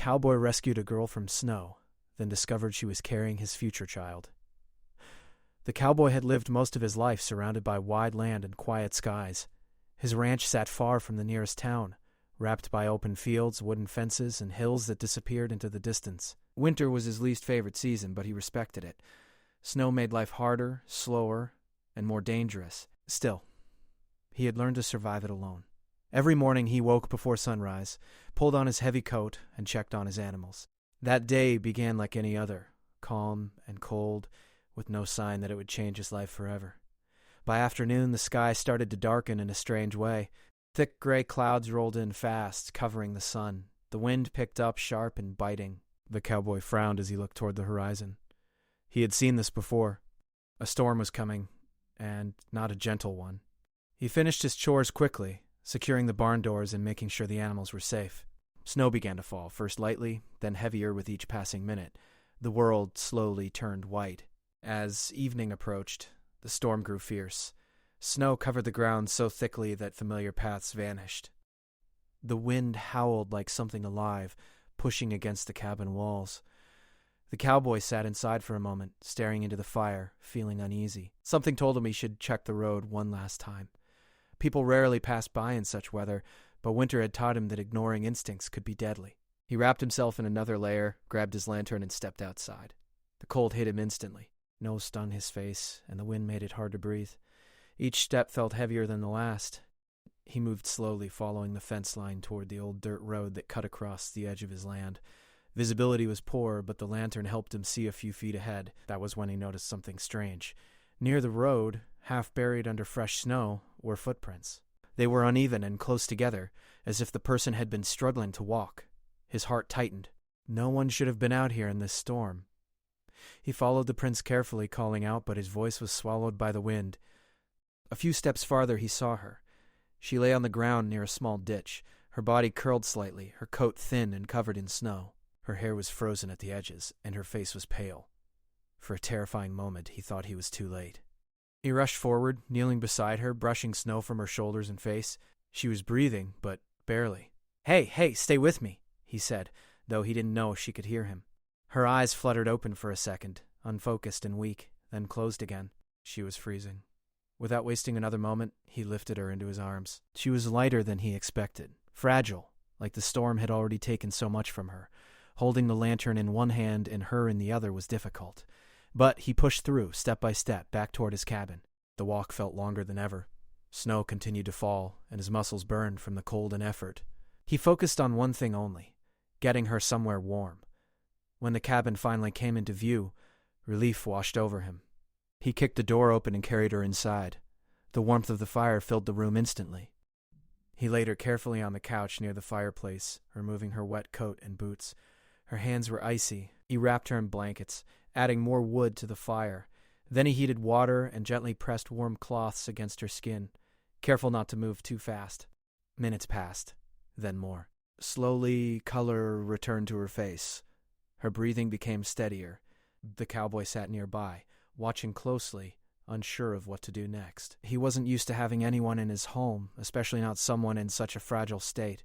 cowboy rescued a girl from snow, then discovered she was carrying his future child. The cowboy had lived most of his life surrounded by wide land and quiet skies. His ranch sat far from the nearest town, wrapped by open fields, wooden fences, and hills that disappeared into the distance. Winter was his least favorite season, but he respected it. Snow made life harder, slower, and more dangerous. Still, he had learned to survive it alone. Every morning he woke before sunrise, pulled on his heavy coat, and checked on his animals. That day began like any other, calm and cold, with no sign that it would change his life forever. By afternoon, the sky started to darken in a strange way. Thick gray clouds rolled in fast, covering the sun. The wind picked up, sharp and biting. The cowboy frowned as he looked toward the horizon. He had seen this before. A storm was coming, and not a gentle one. He finished his chores quickly, securing the barn doors and making sure the animals were safe. Snow began to fall, first lightly, then heavier with each passing minute. The world slowly turned white. As evening approached, the storm grew fierce. Snow covered the ground so thickly that familiar paths vanished. The wind howled like something alive, pushing against the cabin walls. The cowboy sat inside for a moment, staring into the fire, feeling uneasy. Something told him he should check the road one last time. People rarely passed by in such weather, but winter had taught him that ignoring instincts could be deadly. He wrapped himself in another layer, grabbed his lantern, and stepped outside. The cold hit him instantly. Snow stung his face, and the wind made it hard to breathe. Each step felt heavier than the last. He moved slowly, following the fence line toward the old dirt road that cut across the edge of his land. Visibility was poor, but the lantern helped him see a few feet ahead. That was when he noticed something strange. Near the road, half buried under fresh snow, were footprints. They were uneven and close together, as if the person had been struggling to walk. His heart tightened. No one should have been out here in this storm. He followed the prints carefully, calling out, but his voice was swallowed by the wind. A few steps farther he saw her. She lay on the ground near a small ditch, her body curled slightly, her coat thin and covered in snow. Her hair was frozen at the edges, and her face was pale. For a terrifying moment, he thought he was too late. He rushed forward, kneeling beside her, brushing snow from her shoulders and face. She was breathing, but barely. Hey, stay with me," he said, though he didn't know if she could hear him. Her eyes fluttered open for a second, unfocused and weak, then closed again. She was freezing. Without wasting another moment, he lifted her into his arms. She was lighter than he expected, fragile, like the storm had already taken so much from her. Holding the lantern in one hand and her in the other was difficult. But he pushed through, step by step, back toward his cabin. The walk felt longer than ever. Snow continued to fall, and his muscles burned from the cold and effort. He focused on one thing only, getting her somewhere warm. When the cabin finally came into view, relief washed over him. He kicked the door open and carried her inside. The warmth of the fire filled the room instantly. He laid her carefully on the couch near the fireplace, removing her wet coat and boots. Her hands were icy. He wrapped her in blankets, adding more wood to the fire. Then he heated water and gently pressed warm cloths against her skin, careful not to move too fast. Minutes passed, then more. Slowly, color returned to her face. Her breathing became steadier. The cowboy sat nearby, watching closely, unsure of what to do next. He wasn't used to having anyone in his home, especially not someone in such a fragile state.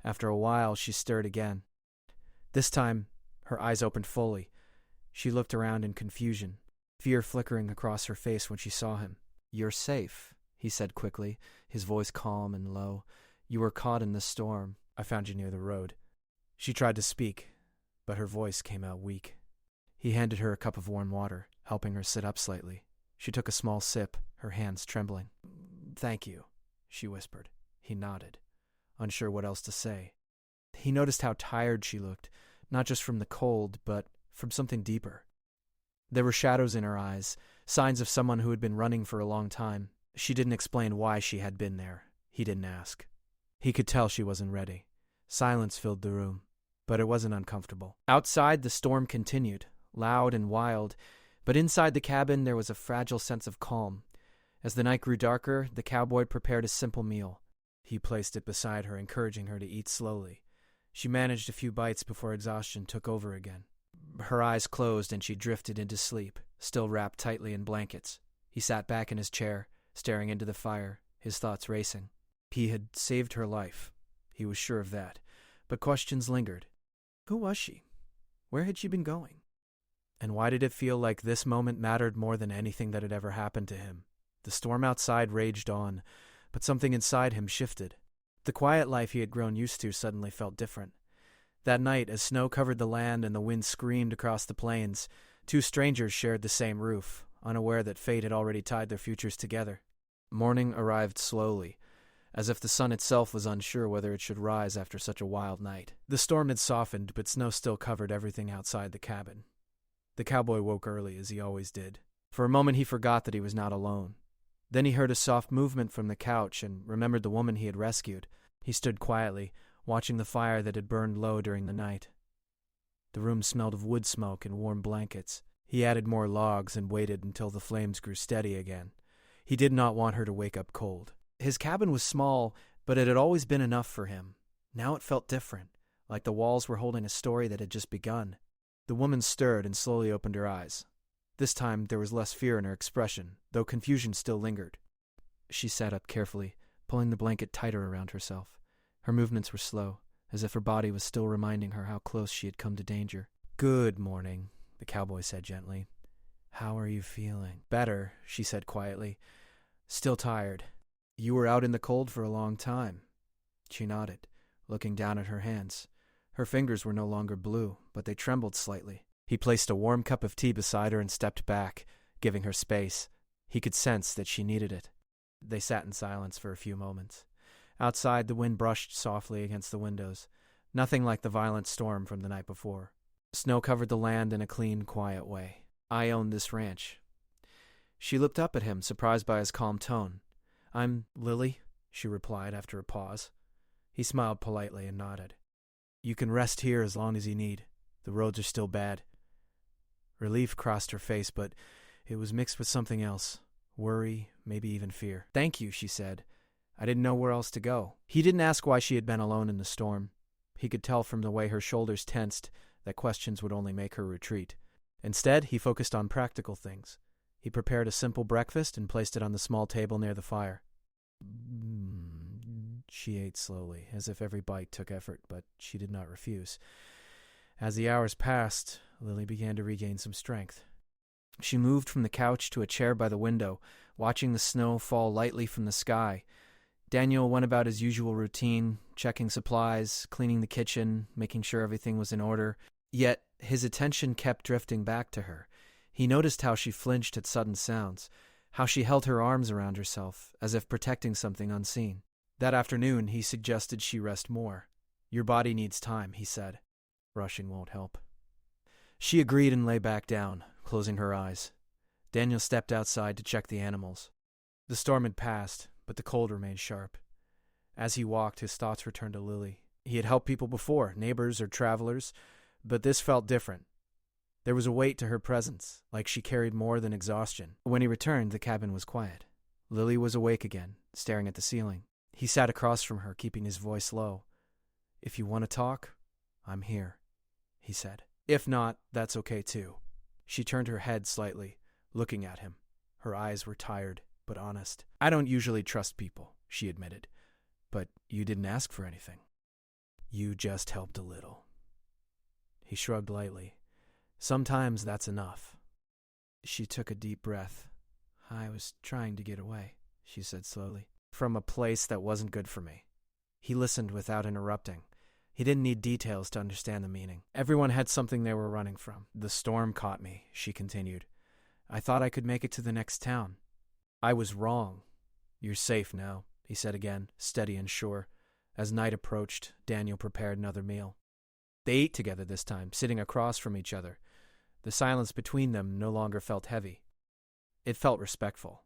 After a while, she stirred again. This time, her eyes opened fully. She looked around in confusion, fear flickering across her face when she saw him. "You're safe," he said quickly, his voice calm and low. "You were caught in the storm. I found you near the road." She tried to speak, but her voice came out weak. He handed her a cup of warm water, helping her sit up slightly. She took a small sip, her hands trembling. "Thank you," she whispered. He nodded, unsure what else to say. He noticed how tired she looked, not just from the cold, but from something deeper. There were shadows in her eyes, signs of someone who had been running for a long time. She didn't explain why she had been there. He didn't ask. He could tell she wasn't ready. Silence filled the room, but it wasn't uncomfortable. Outside, the storm continued, loud and wild, but inside the cabin there was a fragile sense of calm. As the night grew darker, the cowboy prepared a simple meal. He placed it beside her, encouraging her to eat slowly. She managed a few bites before exhaustion took over again. Her eyes closed and she drifted into sleep, still wrapped tightly in blankets. He sat back in his chair, staring into the fire, his thoughts racing. He had saved her life. He was sure of that, but questions lingered. Who was she? Where had she been going? And why did it feel like this moment mattered more than anything that had ever happened to him? The storm outside raged on, but something inside him shifted. The quiet life he had grown used to suddenly felt different. That night, as snow covered the land and the wind screamed across the plains, two strangers shared the same roof, unaware that fate had already tied their futures together. Morning arrived slowly, as if the sun itself was unsure whether it should rise after such a wild night. The storm had softened, but snow still covered everything outside the cabin. The cowboy woke early, as he always did. For a moment he forgot that he was not alone. Then he heard a soft movement from the couch and remembered the woman he had rescued. He stood quietly, watching the fire that had burned low during the night. The room smelled of wood smoke and warm blankets. He added more logs and waited until the flames grew steady again. He did not want her to wake up cold. His cabin was small, but it had always been enough for him. Now it felt different, like the walls were holding a story that had just begun. The woman stirred and slowly opened her eyes. This time there was less fear in her expression, though confusion still lingered. She sat up carefully, pulling the blanket tighter around herself. Her movements were slow, as if her body was still reminding her how close she had come to danger. "Good morning," the cowboy said gently. "How are you feeling?" "Better," she said quietly. "Still tired." "You were out in the cold for a long time." She nodded, looking down at her hands. Her fingers were no longer blue, but they trembled slightly. He placed a warm cup of tea beside her and stepped back, giving her space. He could sense that she needed it. They sat in silence for a few moments. Outside, the wind brushed softly against the windows, nothing like the violent storm from the night before. Snow covered the land in a clean, quiet way. "I own this ranch." She looked up at him, surprised by his calm tone. "I'm Lily," she replied after a pause. He smiled politely and nodded. "You can rest here as long as you need. The roads are still bad." Relief crossed her face, but it was mixed with something else. Worry, maybe even fear. "Thank you," she said. "I didn't know where else to go." He didn't ask why she had been alone in the storm. He could tell from the way her shoulders tensed that questions would only make her retreat. Instead, he focused on practical things. He prepared a simple breakfast and placed it on the small table near the fire. She ate slowly, as if every bite took effort, but she did not refuse. As the hours passed, Lily began to regain some strength. She moved from the couch to a chair by the window, watching the snow fall lightly from the sky. Daniel went about his usual routine, checking supplies, cleaning the kitchen, making sure everything was in order. Yet his attention kept drifting back to her. He noticed how she flinched at sudden sounds, how she held her arms around herself, as if protecting something unseen. That afternoon, he suggested she rest more. "Your body needs time," he said. "Rushing won't help." She agreed and lay back down, closing her eyes. Daniel stepped outside to check the animals. The storm had passed, but the cold remained sharp. As he walked, his thoughts returned to Lily. He had helped people before, neighbors or travelers, but this felt different. There was a weight to her presence, like she carried more than exhaustion. When he returned, the cabin was quiet. Lily was awake again, staring at the ceiling. He sat across from her, keeping his voice low. "If you want to talk, I'm here," he said. "If not, that's okay too." She turned her head slightly, looking at him. Her eyes were tired, but honest. "I don't usually trust people," she admitted. "But you didn't ask for anything." "You just helped a little." He shrugged lightly. "Sometimes that's enough." She took a deep breath. "I was trying to get away," she said slowly. "From a place that wasn't good for me." He listened without interrupting. He didn't need details to understand the meaning. Everyone had something they were running from. "The storm caught me," she continued. "I thought I could make it to the next town. I was wrong." "You're safe now," he said again, steady and sure. As night approached, Daniel prepared another meal. They ate together this time, sitting across from each other. The silence between them no longer felt heavy. It felt respectful.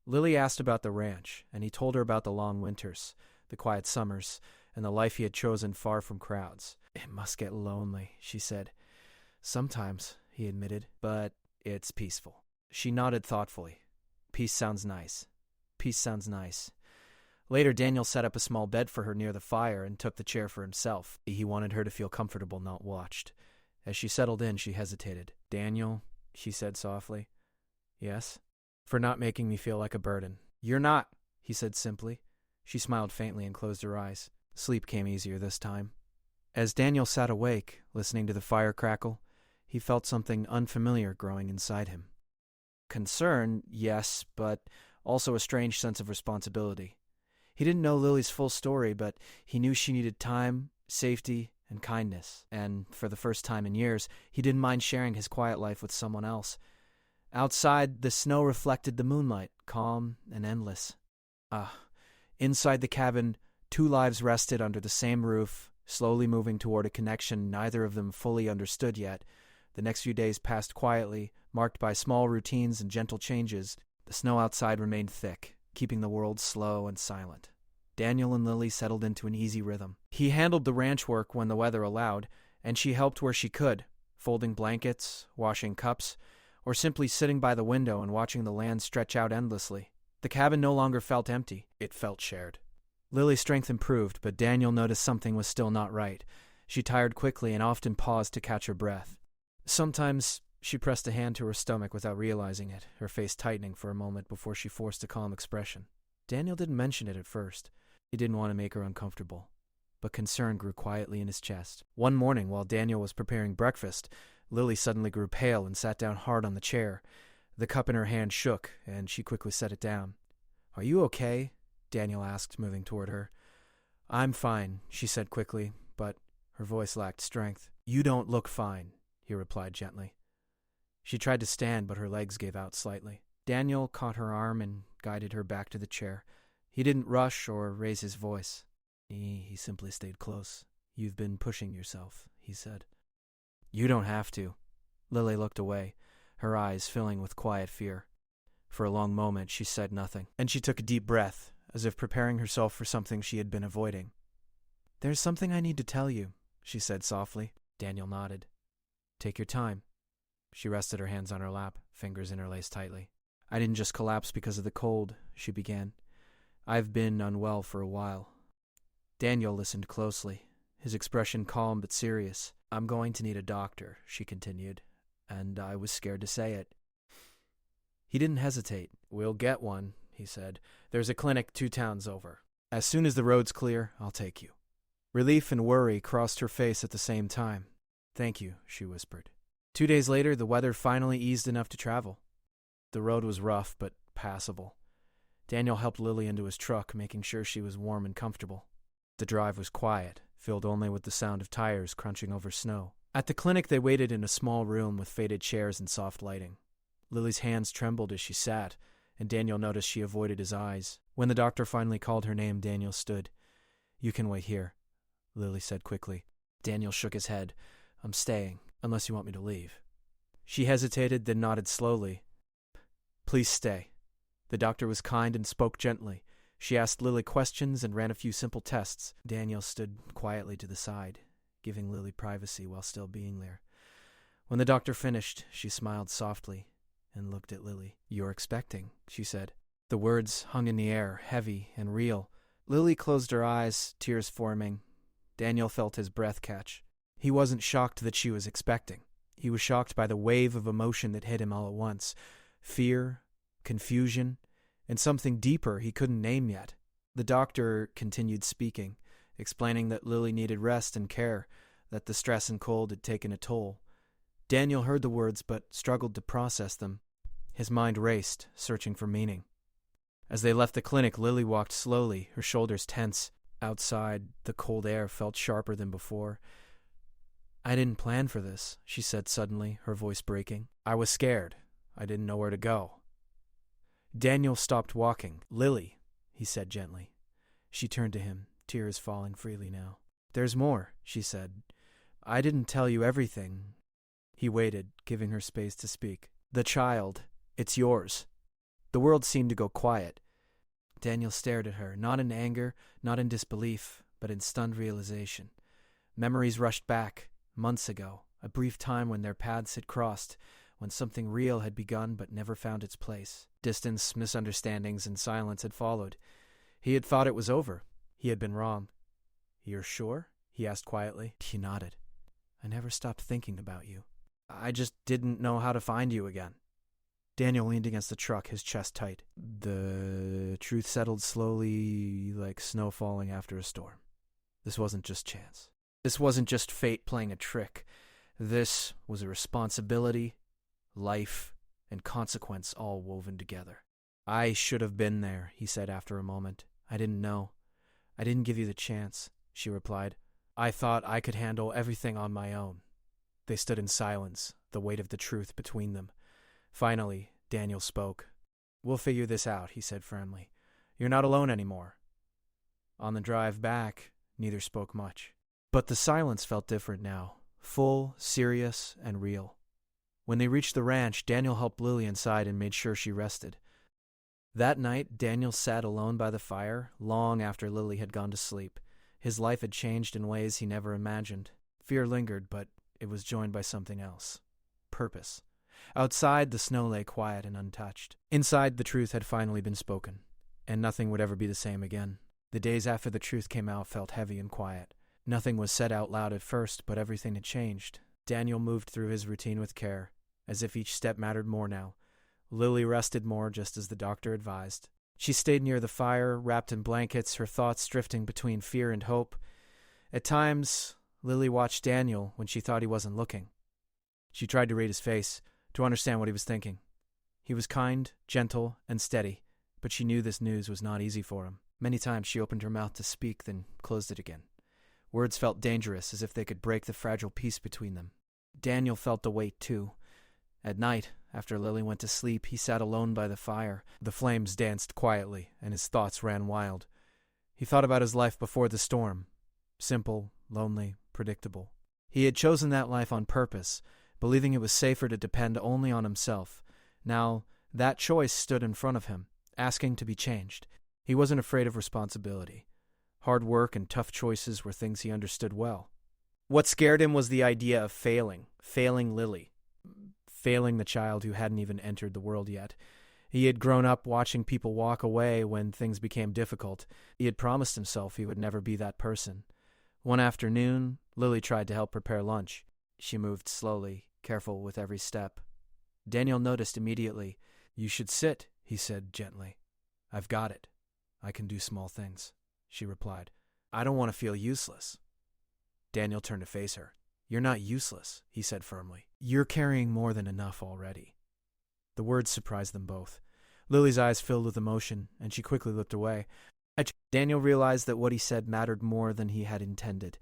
Lily asked about the ranch, and he told her about the long winters, the quiet summers, and the life he had chosen far from crowds. "It must get lonely," she said. "Sometimes," he admitted, "but it's peaceful." She nodded thoughtfully. "Peace sounds nice. Peace sounds nice." Later, Daniel set up a small bed for her near the fire and took the chair for himself. He wanted her to feel comfortable, not watched. As she settled in, she hesitated. "Daniel," she said softly. "Yes?" "For not making me feel like a burden." "You're not," he said simply. She smiled faintly and closed her eyes. Sleep came easier this time. As Daniel sat awake, listening to the fire crackle, he felt something unfamiliar growing inside him. Concern, yes, but also a strange sense of responsibility. He didn't know Lily's full story, but he knew she needed time, safety, and kindness, and for the first time in years, he didn't mind sharing his quiet life with someone else. Outside, the snow reflected the moonlight, calm and endless. Inside the cabin, two lives rested under the same roof, slowly moving toward a connection neither of them fully understood yet. The next few days passed quietly, marked by small routines and gentle changes. The snow outside remained thick, keeping the world slow and silent. Daniel and Lily settled into an easy rhythm. He handled the ranch work when the weather allowed, and she helped where she could, folding blankets, washing cups, or simply sitting by the window and watching the land stretch out endlessly. The cabin no longer felt empty. It felt shared. Lily's strength improved, but Daniel noticed something was still not right. She tired quickly and often paused to catch her breath. Sometimes she pressed a hand to her stomach without realizing it, her face tightening for a moment before she forced a calm expression. Daniel didn't mention it at first. He didn't want to make her uncomfortable, but concern grew quietly in his chest. One morning, while Daniel was preparing breakfast, Lily suddenly grew pale and sat down hard on the chair. The cup in her hand shook, and she quickly set it down. "Are you okay?" Daniel asked, moving toward her. "I'm fine," she said quickly, but her voice lacked strength. "You don't look fine," he replied gently. She tried to stand, but her legs gave out slightly. Daniel caught her arm and guided her back to the chair. He didn't rush or raise his voice. He simply stayed close. "You've been pushing yourself," he said. "You don't have to." Lily looked away, her eyes filling with quiet fear. For a long moment, she said nothing, and she took a deep breath, as if preparing herself for something she had been avoiding. "There's something I need to tell you," she said softly. Daniel nodded. "Take your time." She rested her hands on her lap, fingers interlaced tightly. "I didn't just collapse because of the cold," she began. "I've been unwell for a while." Daniel listened closely, his expression calm but serious. "I'm going to need a doctor," she continued, and I was scared to say it. He didn't hesitate. "We'll get one," he said. "There's a clinic 2 towns over. As soon as the road's clear, I'll take you." Relief and worry crossed her face at the same time. "Thank you," she whispered. 2 days later, the weather finally eased enough to travel. The road was rough but passable. Daniel helped Lily into his truck, making sure she was warm and comfortable. The drive was quiet, filled only with the sound of tires crunching over snow. At the clinic, they waited in a small room with faded chairs and soft lighting. Lily's hands trembled as she sat, and Daniel noticed she avoided his eyes. When the doctor finally called her name, Daniel stood. "You can wait here," Lily said quickly. Daniel shook his head. "I'm staying, unless you want me to leave." She hesitated, then nodded slowly. "Please stay." The doctor was kind and spoke gently. She asked Lily questions and ran a few simple tests. Daniel stood quietly to the side, giving Lily privacy while still being there. When the doctor finished, she smiled softly and looked at Lily. "You're expecting," she said. The words hung in the air, heavy and real. Lily closed her eyes, tears forming. Daniel felt his breath catch. He wasn't shocked that she was expecting. He was shocked by the wave of emotion that hit him all at once. Fear, confusion, and something deeper he couldn't name yet. The doctor continued speaking, explaining that Lily needed rest and care, that the stress and cold had taken a toll. Daniel heard the words but struggled to process them. His mind raced, searching for meaning. As they left the clinic, Lily walked slowly, her shoulders tense. Outside, the cold air felt sharper than before. "I didn't plan for this," she said suddenly, her voice breaking. "I was scared. I didn't know where to go." Daniel stopped walking. "Lily," he said gently. She turned to him, tears falling freely now. "There's more," she said. "I didn't tell you everything." He waited, giving her space to speak. "The child, it's yours." The world seemed to go quiet. Daniel stared at her, not in anger, not in disbelief, but in stunned realization. Memories rushed back, months ago, a brief time when their paths had crossed, when something real had begun but never found its place. Distance, misunderstandings, and silence had followed. He had thought it was over. He had been wrong. "You're sure?" he asked quietly. He nodded. "I never stopped thinking about you. I just didn't know how to find you again." Daniel leaned against the truck, his chest tight. The truth settled slowly, like snow falling after a storm. This wasn't just chance. This wasn't just fate playing a trick. This was a responsibility, life, and consequence all woven together. I should have been there, he said after a moment. I didn't know. I didn't give you the chance, she replied. I thought I could handle everything on my own. They stood in silence, the weight of the truth between them. Finally, Daniel spoke. We'll figure this out, he said firmly. You're not alone anymore. On the drive back, neither spoke much. But the silence felt different now, full, serious, and real. When they reached the ranch, Daniel helped Lily inside and made sure she rested. That night, Daniel sat alone by the fire, long after Lily had gone to sleep. His life had changed in ways he never imagined. Fear lingered, but it was joined by something else. Purpose. Outside, the snow lay quiet and untouched. Inside, the truth had finally been spoken, and nothing would ever be the same again. The days after the truth came out felt heavy and quiet. Nothing was said out loud at first, but everything had changed. Daniel moved through his routine with care, as if each step mattered more now. Lily rested more, just as the doctor advised. She stayed near the fire, wrapped in blankets, her thoughts drifting between fear and hope. At times, Lily watched Daniel when she thought he wasn't looking. She tried to read his face, to understand what he was thinking. He was kind, gentle, and steady, but she knew this news was not easy for him. Many times she opened her mouth to speak, then closed it again. Words felt dangerous, as if they could break the fragile peace between them. Daniel felt the weight, too. At night, after Lily went to sleep, he sat alone by the fire. The flames danced quietly, and his thoughts ran wild. He thought about his life before the storm. Simple, lonely, predictable. He had chosen that life on purpose, believing it was safer to depend only on himself. Now, that choice stood in front of him, asking to be changed. He wasn't afraid of responsibility. Hard work and tough choices were things he understood well. What scared him was the idea of failing Lily. Failing the child who hadn't even entered the world yet. He had grown up watching people walk away when things became difficult. He had promised himself he would never be that person. One afternoon, Lily tried to help prepare lunch. She moved slowly, careful with every step. Daniel noticed immediately. You should sit, he said gently. I've got it. I can do small things, she replied. I don't want to feel useless. Daniel turned to face her. You're not useless, he said firmly. You're carrying more than enough already. The words surprised them both. Lily's eyes filled with emotion, and she quickly looked away. Daniel realized that what he said mattered more than he had intended.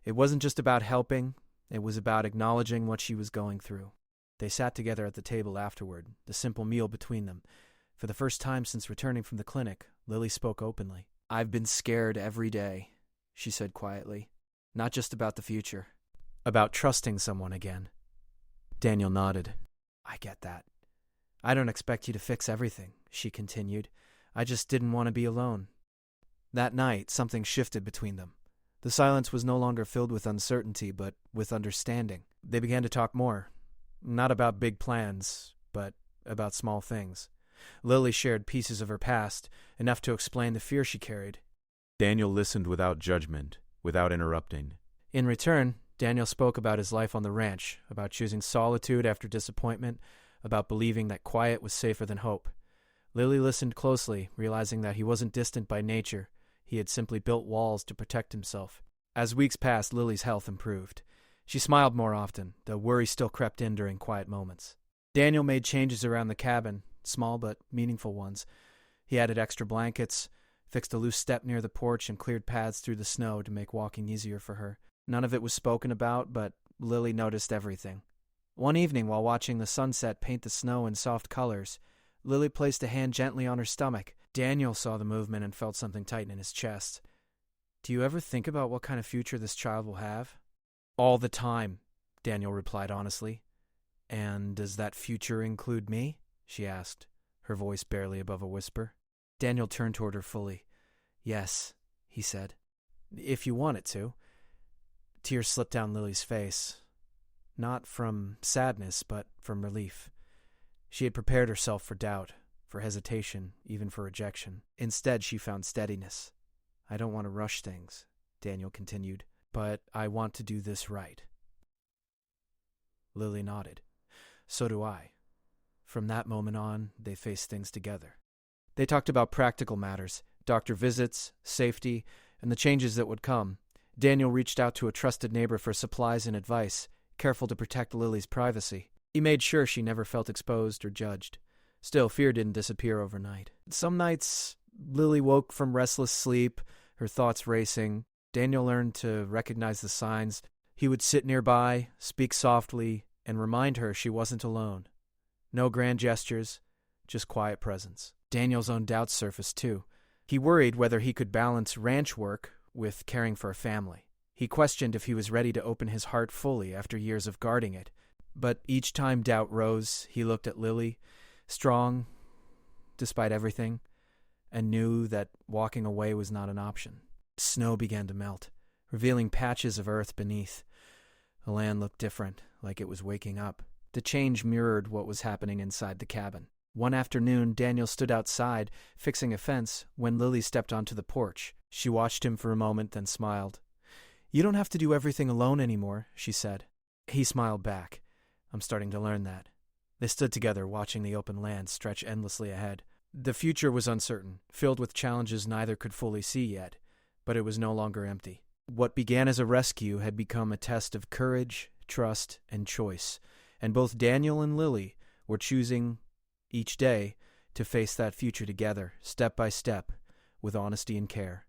It wasn't just about helping, it was about acknowledging what she was going through. They sat together at the table afterward, the simple meal between them. For the first time since returning from the clinic, Lily spoke openly. I've been scared every day, she said quietly. Not just about the future. About trusting someone again. Daniel nodded. I get that. I don't expect you to fix everything, she continued. I just didn't want to be alone. That night, something shifted between them. The silence was no longer filled with uncertainty, but with understanding. They began to talk more. Not about big plans, but about small things. Lily shared pieces of her past, enough to explain the fear she carried. Daniel listened without judgment, without interrupting. In return, Daniel spoke about his life on the ranch, about choosing solitude after disappointment, about believing that quiet was safer than hope. Lily listened closely, realizing that he wasn't distant by nature. He had simply built walls to protect himself. As weeks passed, Lily's health improved. She smiled more often, though worry still crept in during quiet moments. Daniel made changes around the cabin, small but meaningful ones. He added extra blankets, fixed a loose step near the porch, and cleared paths through the snow to make walking easier for her. None of it was spoken about, but Lily noticed everything. One evening, while watching the sunset paint the snow in soft colors, Lily placed a hand gently on her stomach. Daniel saw the movement and felt something tighten in his chest. Do you ever think about what kind of future this child will have? All the time, Daniel replied honestly. And does that future include me? She asked, her voice barely above a whisper. Daniel turned toward her fully. Yes, he said. If you want it to. Tears slipped down Lily's face. Not from sadness, but from relief. She had prepared herself for doubt, for hesitation, even for rejection. Instead, she found steadiness. I don't want to rush things, Daniel continued, but I want to do this right. Lily nodded. So do I. From that moment on, they faced things together. They talked about practical matters, doctor visits, safety, and the changes that would come. Daniel reached out to a trusted neighbor for supplies and advice, careful to protect Lily's privacy. He made sure she never felt exposed or judged. Still, fear didn't disappear overnight. Some nights, Lily woke from restless sleep, her thoughts racing. Daniel learned to recognize the signs. He would sit nearby, speak softly, and remind her she wasn't alone. No grand gestures, just quiet presence. Daniel's own doubts surfaced too. He worried whether he could balance ranch work with caring for a family. He questioned if he was ready to open his heart fully after years of guarding it. But each time doubt rose, he looked at Lily, strong, despite everything, and knew that walking away was not an option. Snow began to melt, revealing patches of earth beneath. The land looked different, like it was waking up. The change mirrored what was happening inside the cabin. One afternoon, Daniel stood outside, fixing a fence, when Lily stepped onto the porch. She watched him for a moment, then smiled. "You don't have to do everything alone anymore," she said. He smiled back. "I'm starting to learn that." They stood together, watching the open land stretch endlessly ahead. The future was uncertain, filled with challenges neither could fully see yet, but it was no longer empty. What began as a rescue had become a test of courage, trust, and choice, and both Daniel and Lily were choosing each day to face that future together, step by step, with honesty and care.